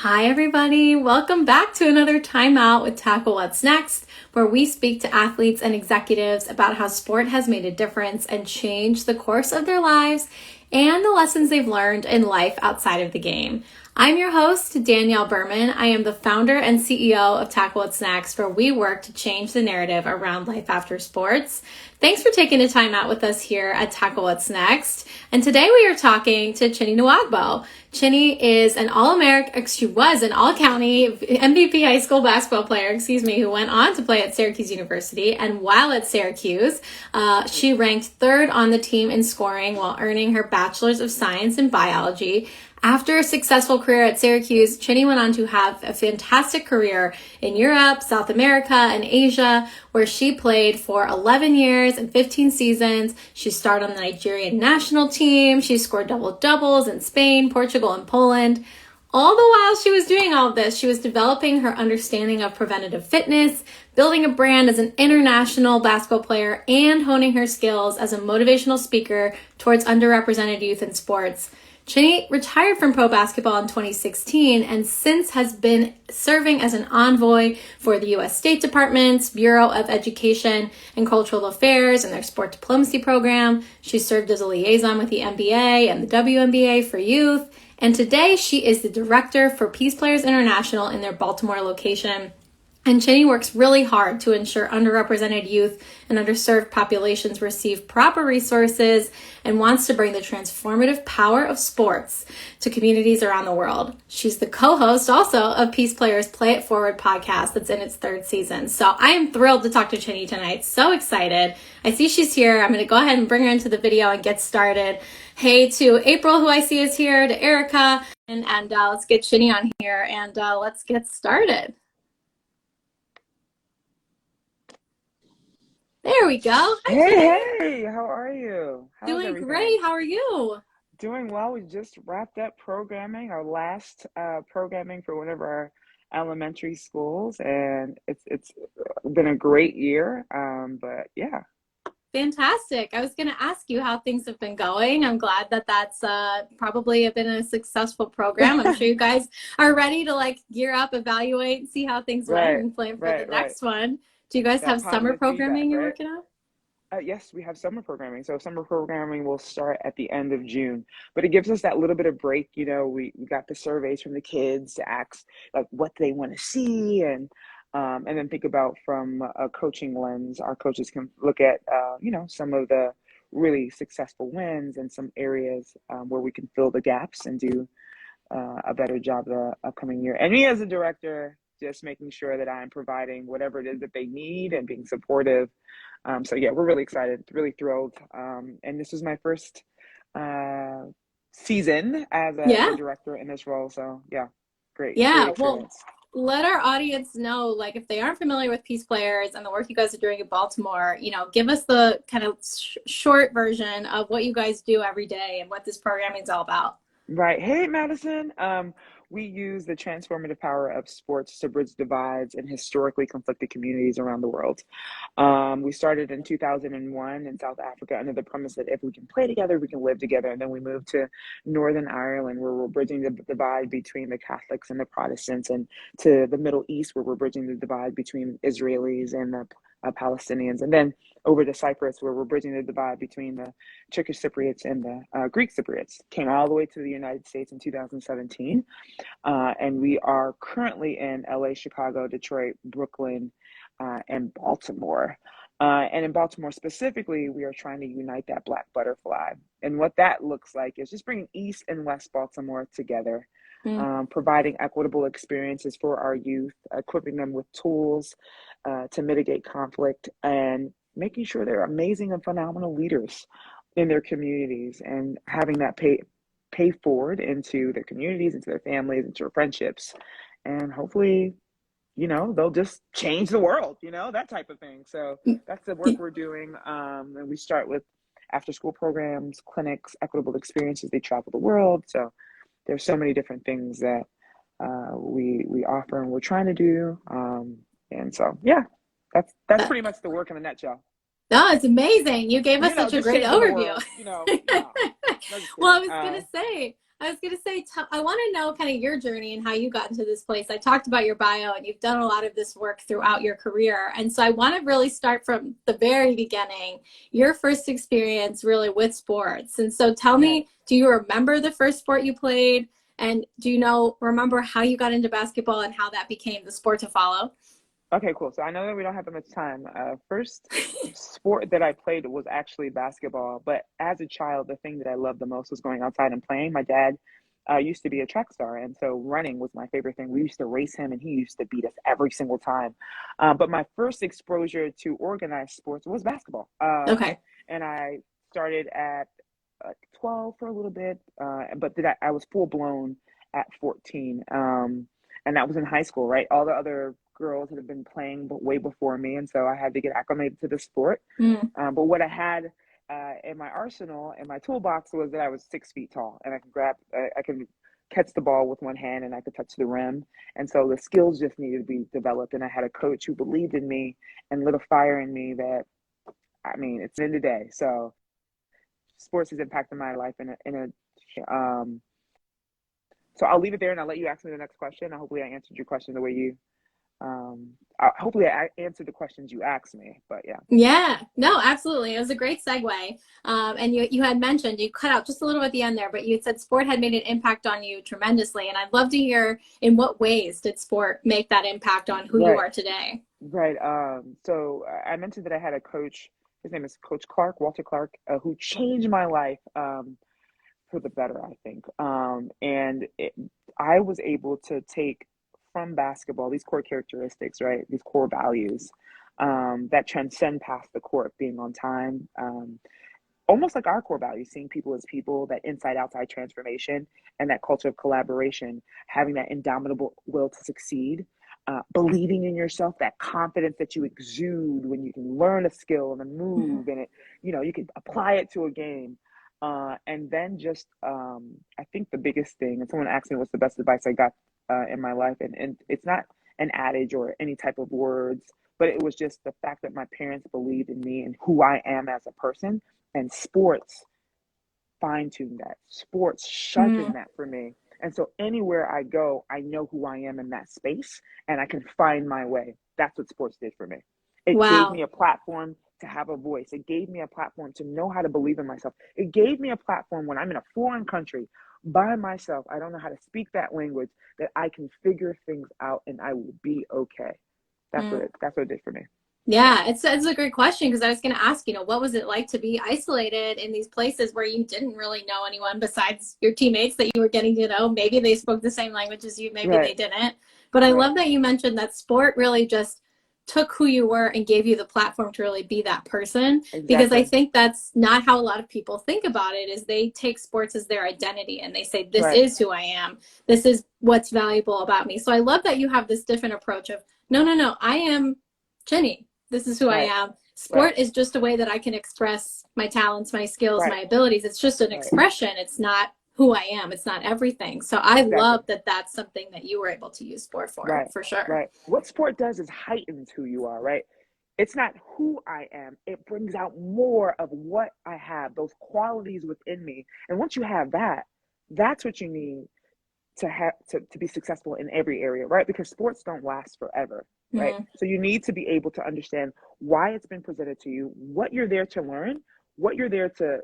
Hi, everybody. Welcome back to another Timeout with Tackle What's Next, where we speak to athletes and executives about how sport has made a difference and changed the course of their lives and the lessons they've learned in life outside of the game. I'm your host, Danielle Berman. I am the founder and CEO of Tackle What's Next, where we work to change the narrative around life after sports. Thanks for taking the time out with us here at Tackle What's Next. And today we are talking to Chineze Nwagbo. Chinny is an All-American, she was an All-County MVP high school basketball player, who went on to play at Syracuse University. And while at Syracuse, she ranked third on the team in scoring while earning her Bachelor's of Science in Biology. After a successful career at Syracuse, Chinny went on to have a fantastic career in Europe, South America, and Asia, where she played for 11 years and 15 seasons. She starred on the Nigerian national team. She scored double-doubles in Spain, Portugal, and Poland. All the while she was doing all of this, she was developing her understanding of preventative fitness, building a brand as an international basketball player, and honing her skills as a motivational speaker towards underrepresented youth in sports. Chinny retired from pro basketball in 2016 and since has been serving as an envoy for the U.S. State Department's Bureau of Education and Cultural Affairs and their sport diplomacy program. She served as a liaison with the NBA and the WNBA for youth. And today she is the director for PeacePlayers International in their Baltimore location. And Chinny works really hard to ensure underrepresented youth and underserved populations receive proper resources and wants to bring the transformative power of sports to communities around the world. She's the co-host also of PeacePlayers Play It Forward podcast that's in its third season. So I am thrilled to talk to Chinny tonight. So excited. I see she's here. I'm going to go ahead and bring her into the video and get started. Hey to April, who I see is here, to Erica, and let's get Chinny on here and let's get started. There we go. Hi, hey, how are you? How's Doing everything? Great. How are you? Doing well. We just wrapped up programming, our last programming for one of our elementary schools, and it's been a great year. But yeah. Fantastic. I was going to ask you how things have been going. I'm glad that that's probably been a successful program. I'm sure you guys are ready to gear up, evaluate, see how things went, and plan for the next one. Do you guys have summer programming you're working on? Yes, we have summer programming. So summer programming will start at the end of June, but it gives us that little bit of break. You know, we got the surveys from the kids to ask what they want to see, and then think about from a coaching lens. Our coaches can look at some of the really successful wins and some areas where we can fill the gaps and do a better job the upcoming year. And me as a director, just making sure that I'm providing whatever it is that they need and being supportive. So yeah, we're really excited, really thrilled. And this is my first season as a director in this role. So yeah, great. Yeah, great experience. Well, let our audience know, if they aren't familiar with PeacePlayers and the work you guys are doing in Baltimore, give us the kind of short version of what you guys do every day and what this programming is all about. Right. Hey, Madison. We use the transformative power of sports to bridge divides in historically conflicted communities around the world. We started in 2001 in South Africa under the premise that if we can play together, we can live together. And then we moved to Northern Ireland, where we're bridging the divide between the Catholics and the Protestants, and to the Middle East, where we're bridging the divide between Israelis and the Palestinians, and then over to Cyprus, where we're bridging the divide between the Turkish Cypriots and the Greek Cypriots. Came all the way to the United States in 2017, and we are currently in LA, Chicago, Detroit, Brooklyn, and Baltimore. And in Baltimore specifically, we are trying to unite that Black butterfly. And what that looks like is just bringing East and West Baltimore together. Providing equitable experiences for our youth, equipping them with tools to mitigate conflict, and making sure they're amazing and phenomenal leaders in their communities, and having that pay forward into their communities, into their families, into their friendships, and hopefully, they'll just change the world, that type of thing. So that's the work we're doing. And we start with after-school programs, clinics, equitable experiences. They travel the world. So there's so many different things that we offer and we're trying to do. And so, yeah, that's pretty much the work in a nutshell. No, it's amazing. You gave us such a great overview. Yeah. Well, I was going to say, I was going to say, I want to know kind of your journey and how you got into this place. I talked about your bio and you've done a lot of this work throughout your career. And so I want to really start from the very beginning, your first experience really with sports. And so tell Right. me, do you remember the first sport you played? And do you remember how you got into basketball and how that became the sport to follow? Okay, cool. So I know that we don't have that much time. First sport that I played was actually basketball, but as a child, the thing that I loved the most was going outside and playing. My dad used to be a track star, and so running was my favorite thing. We used to race him, and he used to beat us every single time. But my first exposure to organized sports was basketball, Okay. and I started at 12 for a little bit, but I was full blown at 14. And that was in high school, right? All the other girls had been playing but way before me, and so I had to get acclimated to the sport. Mm. But what I had in my arsenal, in my toolbox, was that I was 6 feet tall, and I could catch the ball with one hand, and I could touch the rim. And so the skills just needed to be developed. And I had a coach who believed in me and lit a fire in me that, I mean, it's in the day. So sports has impacted my life so I'll leave it there and I'll let you ask me the next question. Hopefully I answered your question the way you hopefully I answered the questions you asked me, but yeah. Yeah, no, absolutely. It was a great segue. And you had mentioned, you cut out just a little at the end there, but you had said sport had made an impact on you tremendously. And I'd love to hear, in what ways did sport make that impact on who you Right, are today? right. So I mentioned that I had a coach, his name is Coach Clark, Walter Clark, who changed my life for the better, I think. I was able to take from basketball these core characteristics, right? These core values that transcend past the court, being on time, almost like our core values, seeing people as people, that inside outside transformation, and that culture of collaboration, having that indomitable will to succeed, believing in yourself, that confidence that you exude when you can learn a skill and a move, and you can apply it to a game. And then just, I think the biggest thing, and someone asked me what's the best advice I got in my life, and it's not an adage or any type of words, but it was just the fact that my parents believed in me and who I am as a person, and sports fine-tune that. Sports sharpen Mm, that for me. And so anywhere I go, I know who I am in that space and I can find my way. That's what sports did for me. It gave wow. me a platform to have a voice. It gave me a platform to know how to believe in myself. It gave me a platform when I'm in a foreign country by myself. I don't know how to speak that language, that I can figure things out and I will be okay. Mm. That's what it did for me. Yeah. Yeah, it's a great question because I was going to ask, what was it like to be isolated in these places where you didn't really know anyone besides your teammates that you were getting to know? Maybe they spoke the same language as you, maybe they Right. didn't. But I Right. love that you mentioned that sport really just took who you were and gave you the platform to really be that person, because I Exactly. think that's not how a lot of people think about it. Is they take sports as their identity and they say, this Right. is who I am. This is what's valuable about me. So I love that you have this different approach of, no, no, no, I am Chinny. This is who I Right. am. Right. Sport is just a way that I can express my talents, my skills, Right. my abilities. It's just an Right. expression. It's not who I am. It's not everything. So I Exactly. love that that's something that you were able to use sport Right. for sure. Right. What sport does is heightens who you are, right? It's not who I am. It brings out more of what I have, those qualities within me. And once you have that, that's what you need to have to be successful in every area, right? Because sports don't last forever, right? Mm. So you need to be able to understand why it's been presented to you, what you're there to learn, what you're there to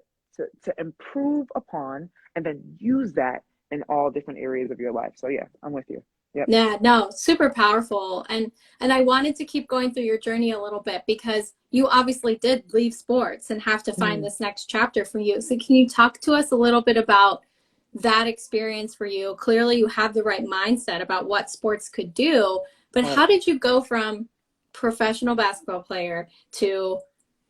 improve upon, and then use that in all different areas of your life. So yeah, I'm with you. Yep. Yeah, no, super powerful. And I wanted to keep going through your journey a little bit because you obviously did leave sports and have to find Mm, this next chapter for you. So can you talk to us a little bit about that experience for you? Clearly you have the right mindset about what sports could do, but right. how did you go from professional basketball player to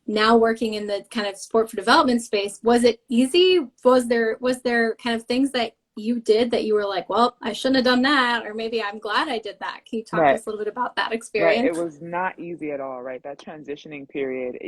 now working in the kind of sport for development space? Was it easy? Was there kind of things that you did that you were like, well, I shouldn't have done that, or maybe I'm glad I did that? Can you talk to Right. us a little bit about that Right. It experience? was not easy at all, right? That transitioning period.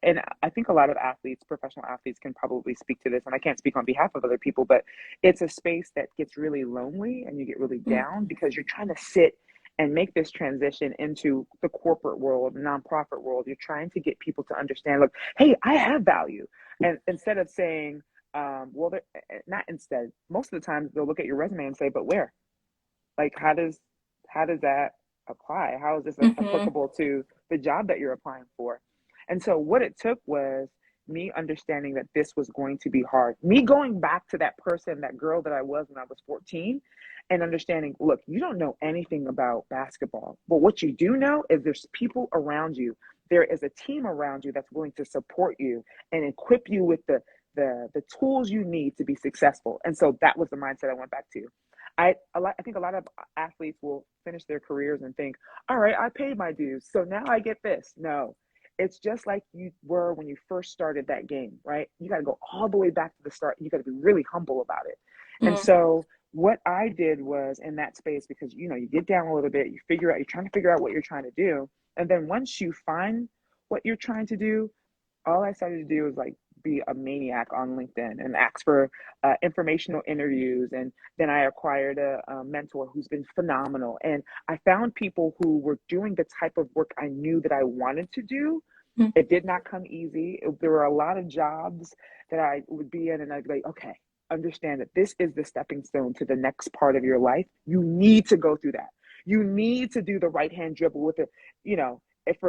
And I think a lot of athletes, professional athletes, can probably speak to this. And I can't speak on behalf of other people, but it's a space that gets really lonely and you get really Mm. down because you're trying to sit and make this transition into the corporate world, nonprofit world. You're trying to get people to understand, look, hey, I have value. And instead of saying, Well, not instead. Most of the time, they'll look at your resume and say, "But where? Like, how does that apply? How is this Mm-hmm. applicable to the job that you're applying for?" And so what it took was me understanding that this was going to be hard. Me going back to that person, that girl that I was when I was 14, and understanding, look, you don't know anything about basketball, but what you do know is there's people around you. There is a team around you that's willing to support you and equip you with the tools you need to be successful. And so that was the mindset I went back to. I think a lot of athletes will finish their careers and think, all right, I paid my dues, so now I get this. No, it's just like you were when you first started that game, right? You got to go all the way back to the start. You got to be really humble about it. And Mm-hmm. so what I did was in that space, because you get down a little bit, you're trying to figure out what you're trying to do, and then once you find what you're trying to do, all I started to do was like be a maniac on LinkedIn and ask for informational interviews. And then I acquired a mentor who's been phenomenal. And I found people who were doing the type of work I knew that I wanted to do. It did not come easy. There were a lot of jobs that I would be in, and I'd be like, okay, understand that this is the stepping stone to the next part of your life. You need to go through that. You need to do the right hand dribble with it, you know,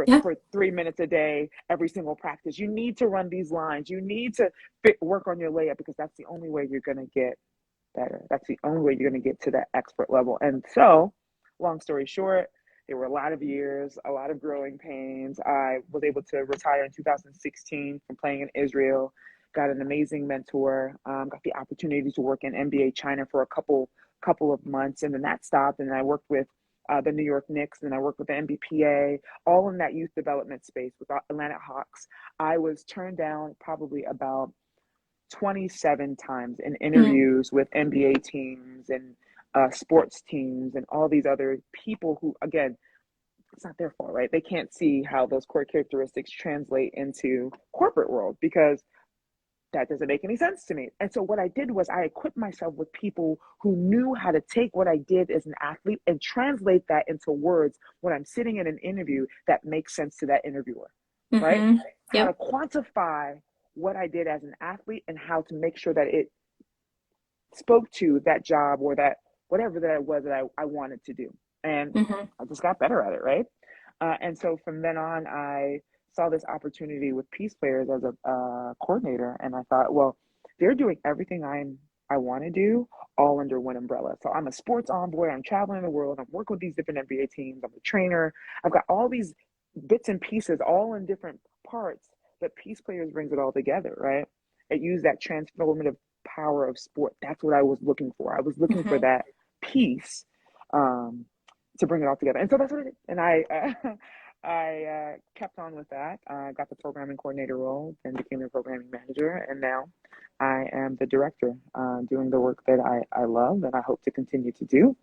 Yeah. for 3 minutes a day, every single practice. You need to run these lines. You need to work on your layup, because that's the only way you're going to get better. That's the only way you're going to get to that expert level. And so, long story short, there were a lot of years, a lot of growing pains. I was able to retire in 2016 from playing in Israel. Got an amazing mentor. Got the opportunity to work in NBA China for a couple of months, and then that stopped. And I worked with the New York Knicks, and I worked with the NBPA, all in that youth development space with Atlanta Hawks. I was turned down probably about 27 times in Mm-hmm. interviews with NBA teams and sports teams and all these other people who, again, it's not their fault, right? They can't see how those core characteristics translate into corporate world, because that doesn't make any sense to me. And so what I did was I equipped myself with people who knew how to take what I did as an athlete and translate that into words when I'm sitting in an interview that makes sense to that interviewer, right? Mm-hmm. How to Yep. quantify what I did as an athlete and how to make sure that it spoke to that job or that whatever that it was that I wanted to do. And Mm-hmm. I just got better at it, right? And so from then on, I saw this opportunity with PeacePlayers as a coordinator, and I thought, well, they're doing everything I want to do all under one umbrella. So I'm a sports envoy. I'm traveling the world. I'm working with these different NBA teams. I'm a trainer. I've got all these bits and pieces, all in different parts. But PeacePlayers brings it all together, right? It used that transformative power of sport. That's what I was looking for. I was looking for Mm-hmm. that piece. Um, to bring it all together. And so that's what I did. And I kept on with that. I got the programming coordinator role, then became the programming manager, and now I am the director, doing the work that I love and I hope to continue to do.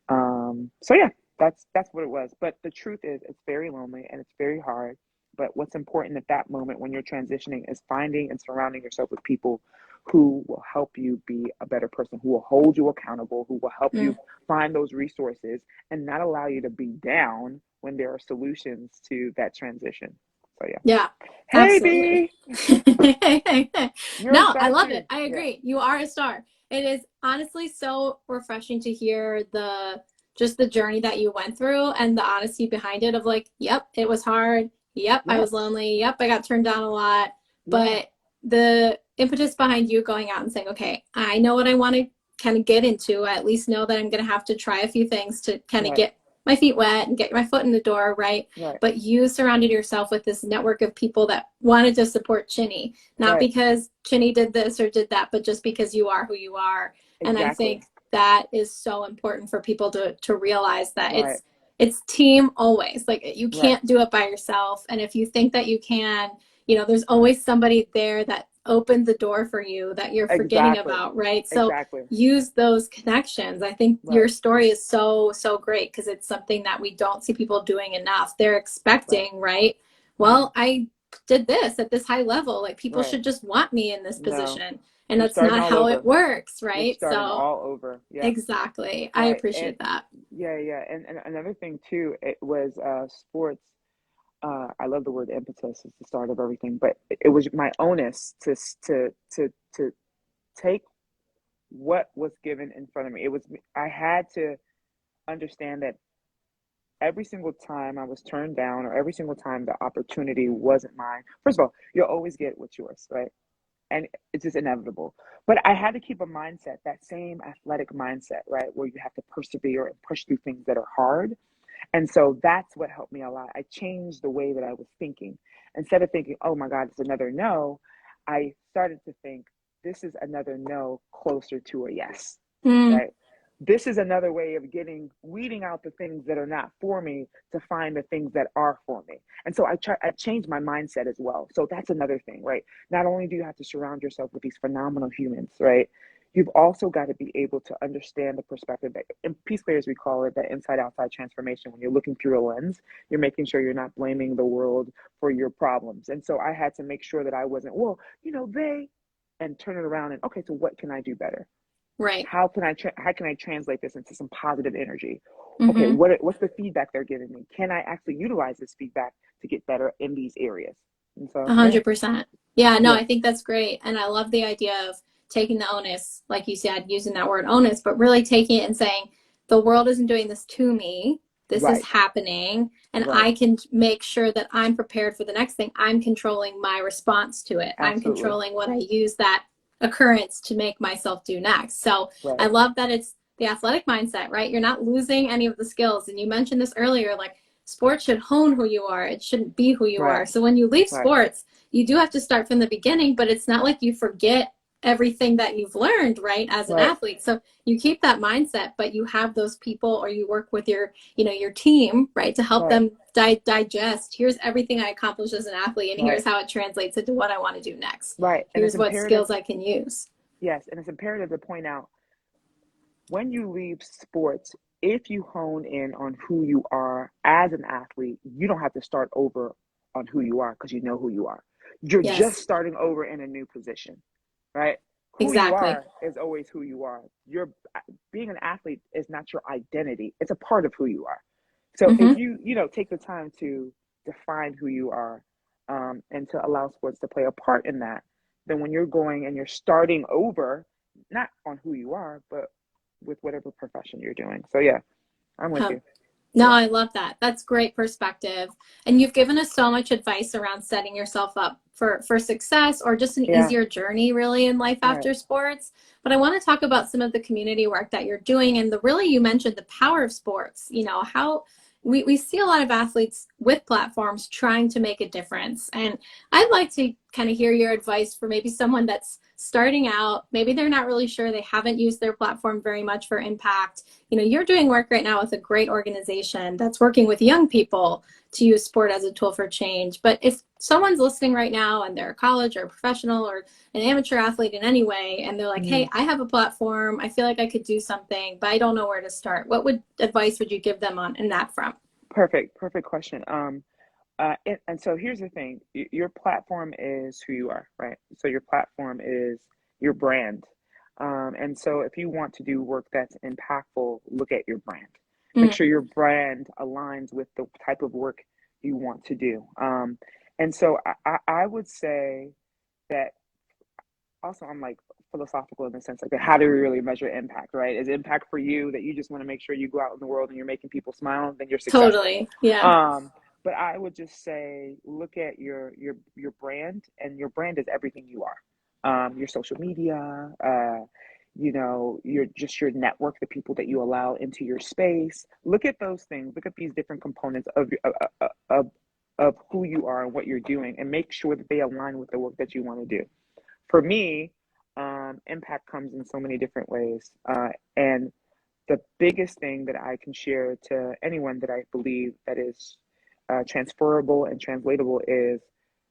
So yeah, that's what it was. But the truth is, it's very lonely and it's very hard. But what's important at that moment when you're transitioning is finding and surrounding yourself with people who will help you be a better person, who will hold you accountable, who will help you find those resources and not allow you to be down when there are solutions to that transition. So yeah. Yeah, Hey absolutely. B, you're a No, I star love it. too. I Yeah. agree. You are a star. It is honestly so refreshing to hear just the journey that you went through and the honesty behind it of like, yep, it was hard. Yep, I was Yes. lonely. Yep, I got turned down a lot. Yeah. But the impetus behind you going out and saying, okay, I know what I want to kind of get into. I at least know that I'm going to have to try a few things to kind of Right. get my feet wet and get my foot in the door, right? Right. But you surrounded yourself with this network of people that wanted to support Chinny, not Right. because Chinny did this or did that, but just because you are who you are. And I Exactly. think that is so important for people to realize that Right. it's team always. Like you Right. can't do it by yourself. And if you think that you can, there's always somebody there that opened the door for you that you're forgetting Exactly. about, right? So Exactly. use those connections. I think your Right. story is so, so great because it's something that we don't see people doing enough. They're Right. expecting, right? Yeah. Well, I did this at this high level. Like people Right. should just want me in this No. position. And You're that's starting not all how it over. works, You're right? starting So, all over. Yeah. exactly. I Right. And appreciate that. yeah, yeah. And another thing too, it was sports. I love the word impetus is the start of everything, but it was my onus to take what was given in front of me. I had to understand that every single time I was turned down or every single time the opportunity wasn't mine, first of all, you'll always get what's yours, right? And it's just inevitable. But I had to keep a mindset, that same athletic mindset, right? Where you have to persevere and push through things that are hard. And so that's what helped me a lot. I changed the way that I was thinking. Instead of thinking, oh my God, it's another no, I started to think, this is another no closer to a yes, Mm, right? This is another way of weeding out the things that are not for me to find the things that are for me. And so I changed my mindset as well. So that's another thing, right? Not only do you have to surround yourself with these phenomenal humans, right? You've also got to be able to understand the perspective that in Peace Players, we call it that inside outside transformation. When you're looking through a lens, you're making sure you're not blaming the world for your problems. And so I had to make sure that I wasn't, well, and turn it around and, okay, so what can I do better? right. How can I translate this into some positive energy? Okay, Mm-hmm. what's the feedback they're giving me? Can I actually utilize this feedback to get better in these areas? And so, yeah, 100%. Yeah, no, yeah, I think that's great. And I love the idea of taking the onus, like you said, using that word onus, but really taking it and saying, the world isn't doing this to me. This is right, happening. And right, I can make sure that I'm prepared for the next thing. I'm controlling my response to it. I'm absolutely, controlling what I use that occurrence to make myself do next. So I right, love that it's the athletic mindset, right? You're not losing any of the skills. And you mentioned this earlier, like sports should hone who you are. It shouldn't be who you right, are. So when you leave right, sports, you do have to start from the beginning, but it's not like you forget everything that you've learned, right, as an right, athlete. So you keep that mindset, but you have those people or you work with your team, right, to help right, them digest. Here's everything I accomplished as an athlete, and right, here's how it translates into what I want to do next. right. And it's Here's what imperative, skills I can use. yes, and it's imperative to point out when you leave sports, if you hone in on who you are as an athlete, you don't have to start over on who you are because you know who you are. You're just Yes, starting over in a new position, right? Who you exactly. are is always who you are. You're being an athlete is not your identity. It's a part of who you are. So if Mm-hmm. you take the time to define who you are, and to allow sports to play a part in that, then when you're going and you're starting over, not on who you are, but with whatever profession you're doing. So yeah, I'm with Yeah. you. No, Yeah. I love that. That's great perspective. And you've given us so much advice around setting yourself up for success or just an Yeah. easier journey really in life Right. after sports. But I want to talk about some of the community work that you're doing and the really you mentioned the power of sports, how we see a lot of athletes with platforms trying to make a difference. And I'd like to kind of hear your advice for maybe someone that's starting out. Maybe they're not really sure. They haven't used their platform very much for impact. You're doing work right now with a great organization that's working with young people to use sport as a tool for change. But if someone's listening right now and they're a college or a professional or an amateur athlete in any way, and they're like, Mhm. hey, I have a platform, I feel like I could do something, but I don't know where to start. What advice would you give them on in that front? Perfect question. And so here's the thing: your platform is who you are, right? So your platform is your brand. And so if you want to do work that's impactful, look at your brand. Make sure Mm, your brand aligns with the type of work you want to do. And so I would say that also I'm like philosophical in the sense like how do we really measure impact, right? Is impact for you that you just want to make sure you go out in the world and you're making people smile, then you're successful. totally. Yeah. um but I would just say look at your brand, and your brand is everything you are. Your social media, your network, the people that you allow into your space. Look at those things, look at these different components of who you are and what you're doing, and make sure that they align with the work that you want to do. For me, impact comes in so many different ways. And the biggest thing that I can share to anyone that I believe that is transferable and translatable is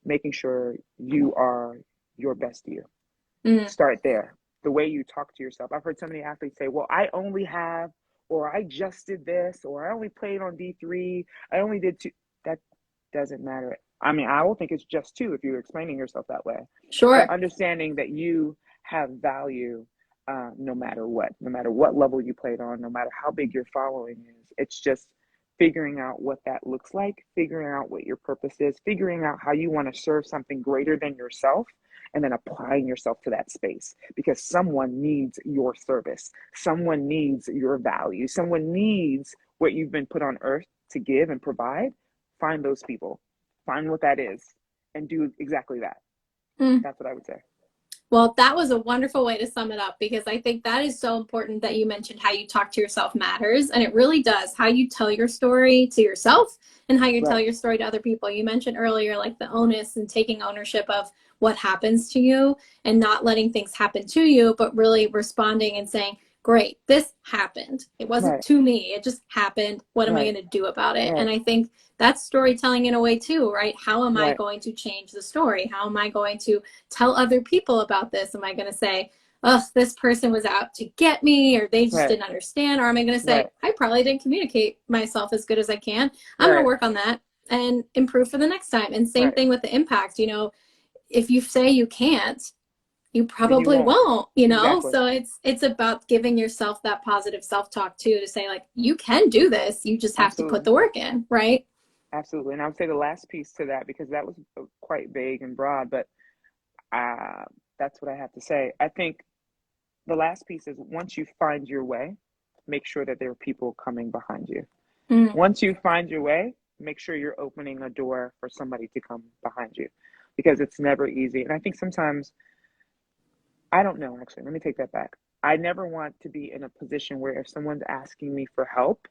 making sure you are your best you. Mm, Start there. The way you talk to yourself. I've heard so many athletes say, well, I only have, or I just did this, or I only played on D3. I only did two. That doesn't matter. I mean, I will think it's just two if you're explaining yourself that way. But sure. understanding that you have value, no matter what level you played on, no matter how big your following is. It's just figuring out what that looks like, figuring out what your purpose is, figuring out how you want to serve something greater than yourself, and then applying yourself to that space because someone needs your service. Someone needs your value. Someone needs what you've been put on earth to give and provide. Find those people, find what that is, and do exactly that. Mm. That's what I would say. Well, that was a wonderful way to sum it up because I think that is so important that you mentioned how you talk to yourself matters. And it really does. How you tell your story to yourself and how you tell Right, your story to other people. You mentioned earlier, like the onus and taking ownership of what happens to you and not letting things happen to you, but really responding and saying, great, this happened. It wasn't right, to me. It just happened. What am I right, going to do about it? right, And I think that's storytelling in a way too, right? How am I right, going to change the story? How am I going to tell other people about this? Am I going to say, oh, this person was out to get me, or they just right, didn't understand? Or am I going to right, say, I probably didn't communicate myself as good as I can. I'm going to right, work on that and improve for the next time. And same right. thing with the impact. If you say you can't, you Then you probably won't. won't, Exactly. so it's about giving yourself that positive self-talk too, to say like, you can do this, you just have to put Absolutely. the work in, right? Absolutely. And I would say the last piece to that, because that was quite vague and broad, but uh, that's what I have to say. I think the last piece is once you find your way, make sure that there are people coming behind you. Mm, Once you find your way, make sure you're opening a door for somebody to come behind you because it's never easy. And I think sometimes, I don't know, actually, let me take that back. I never want to be in a position where if someone's asking me for help,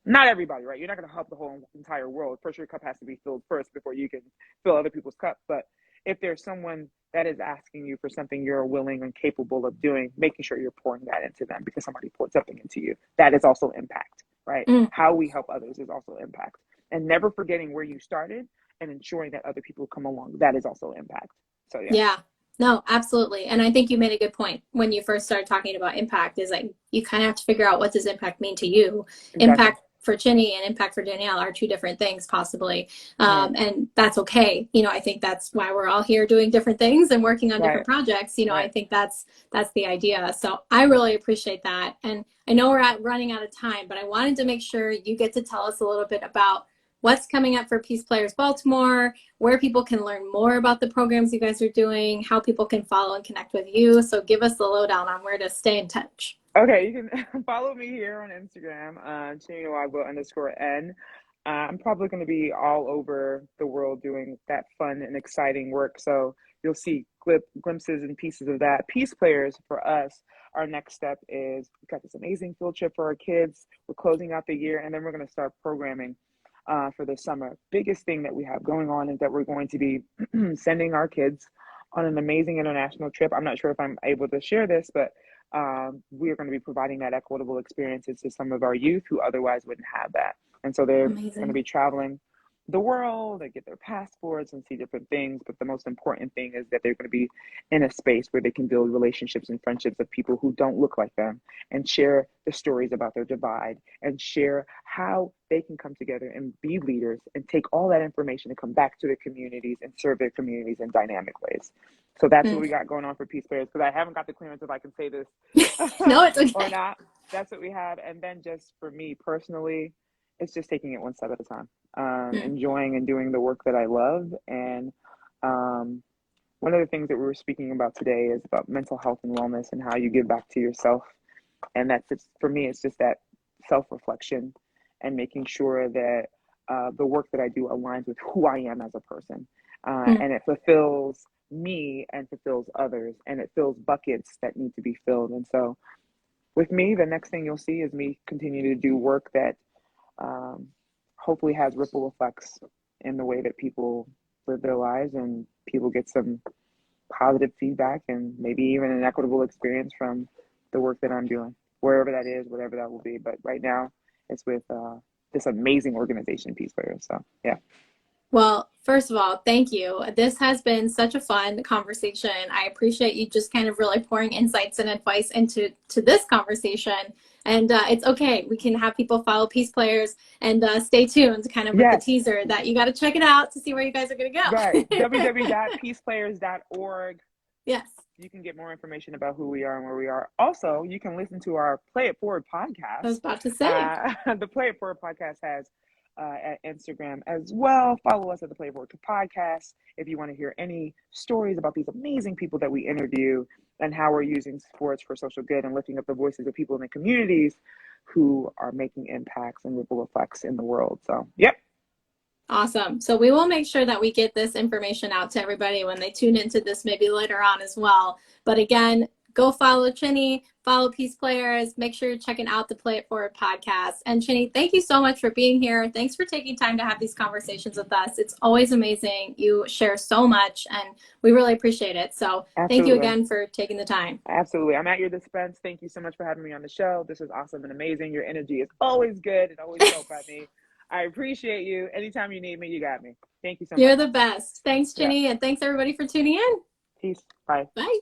not everybody, right? You're not going to help the whole entire world. First, your cup has to be filled first before you can fill other people's cup. But if there's someone that is asking you for something you're willing and capable of doing, making sure you're pouring that into them because somebody poured something into you, that is also impact, right? mm. How we help others is also impact. And never forgetting where you started and ensuring that other people come along, that is also impact. So, yeah, Yeah, no, absolutely. And I think you made a good point when you first started talking about impact, is like you kind of have to figure out, what does impact mean to you? exactly. Impact for Chinny and impact for Danielle are two different things, possibly. Right, And that's okay. I think that's why we're all here doing different things and working on right, different projects. I right. think that's the idea. So I really appreciate that. And I know we're running out of time, but I wanted to make sure you get to tell us a little bit about what's coming up for PeacePlayers Baltimore, where people can learn more about the programs you guys are doing, how people can follow and connect with you. So give us the lowdown on where to stay in touch. Okay, you can follow me here on Instagram, Chineze Nwagbo _N. I'm probably going to be all over the world doing that fun and exciting work. So you'll see glimpses and pieces of that. Peace Players for us, our next step is we've got this amazing field trip for our kids. We're closing out the year, and then we're going to start programming for the summer. Biggest thing that we have going on is that we're going to be sending our kids on an amazing international trip. I'm not sure if I'm able to share this, but we are going to be providing that equitable experiences to some of our youth who otherwise wouldn't have that. And so they're going to Amazing. be traveling the world, they get their passports and see different things. But the most important thing is that they're going to be in a space where they can build relationships and friendships with people who don't look like them and share the stories about their divide and share how they can come together and be leaders and take all that information and come back to their communities and serve their communities in dynamic ways. So that's what Mm. we got going on for Peace Players because I haven't got the clearance if I can say this No, it's or okay. not. That's what we have. And then just for me personally, it's just taking it one step at a time, Mm. enjoying and doing the work that I love. And um, one of the things that we were speaking about today is about mental health and wellness and how you give back to yourself. And that's just, for me, it's just that self reflection and making sure that the work that I do aligns with who I am as a person. Mm. And it fulfills me and fulfills others and it fills buckets that need to be filled. And so with me, the next thing you'll see is me continue to do work that um, hopefully has ripple effects in the way that people live their lives and people get some positive feedback and maybe even an equitable experience from the work that I'm doing, wherever that is, whatever that will be. But right now, it's with this amazing organization, Peace Players. So, yeah. Well, first of all, thank you. This has been such a fun conversation. I appreciate you just kind of really pouring insights and advice into this conversation. And it's okay. We can have people follow PeacePlayers and stay tuned kind of with the Yes, teaser that you got to check it out to see where you guys are going to right. go. www.peaceplayers.org. Yes. You can get more information about who we are and where we are. Also, you can listen to our Play It Forward I was podcast. about to say. The Play It Forward podcast has at Instagram as well. Follow us at the Playboy Podcast if you want to hear any stories about these amazing people that we interview and how we're using sports for social good and lifting up the voices of people in the communities who are making impacts and ripple effects in the world. So, yep. Awesome. So we will make sure that we get this information out to everybody when they tune into this maybe later on as well. But again, go follow Chinny, follow Peace Players, make sure you're checking out the Play It Forward podcast. And Chinny, thank you so much for being here. Thanks for taking time to have these conversations with us. It's always amazing. You share so much and we really appreciate it. So Thank you again for taking the time. Absolutely. I'm at your dispense. Thank you so much for having me on the show. This is awesome and amazing. Your energy is always good and always help at me. I appreciate you. Anytime you need me, you got me. Thank you so much. You're the best. Thanks, Chinny, and thanks everybody for tuning in. Peace. Bye. Bye.